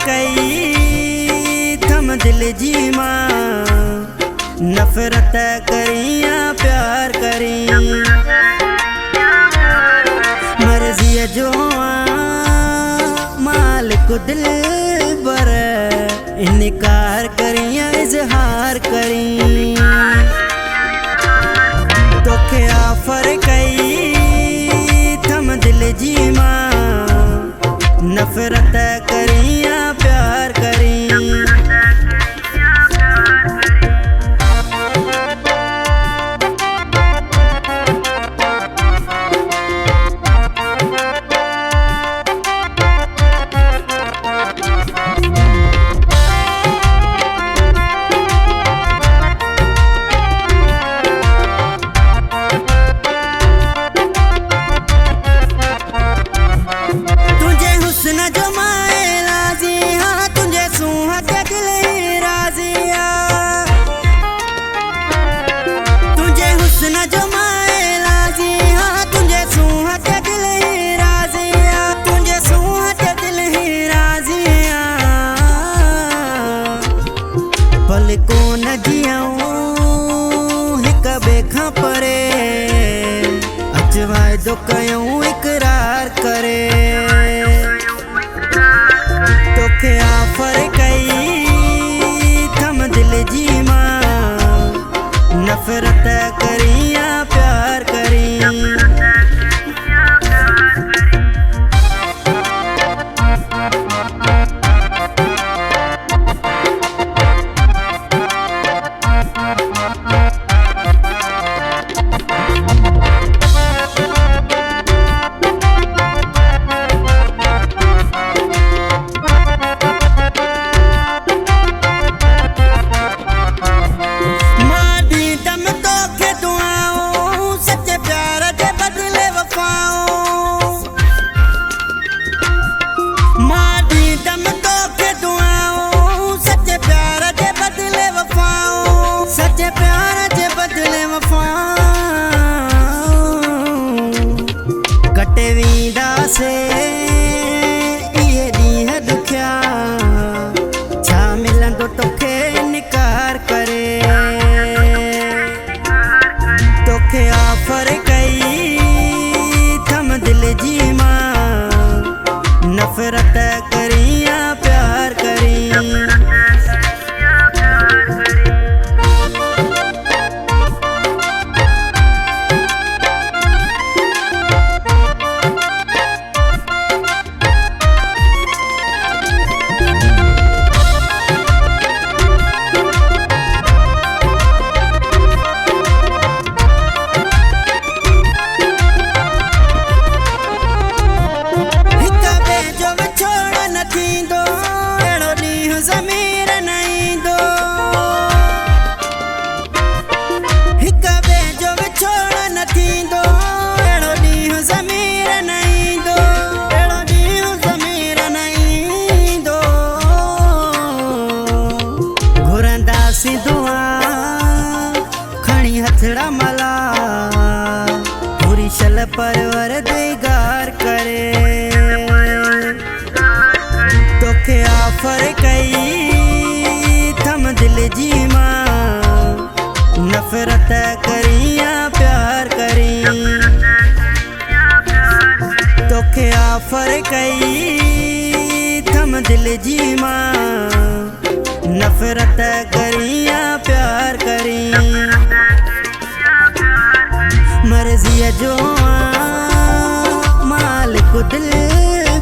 कई थम दिल जी मां नफरत करिया प्यार करी मर्जी जो मालिक दिल बर इनकार करिया इजहार करी तोखे ऑफर कई थम दिल जी मां नफरत करिया प्यार करी पल को न जियाऊं हिक ॿिए खां परे अच वाइदो कयूं इकरार करे तोखे ऑफर कई थम दिल जी मां नफरत करिया प्यार करी से ये ॾींहं दुखिया छा मिलंदो तोखे इनकार करे तोखे ऑफर कई थम दिल जी मां नफरत करिया प्यार करी खणी हथड़ा मला पूरी शल परवर दिगार करे तोखे ऑफर कई थम दिल जी मां नफरत करिया प्यार करी तोखे ऑफर कई थम दिल जी मां नफरत करिया प्यार करी मर्जी जो मालिक दिल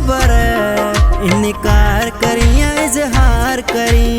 बर इनकार करिया इजहार करी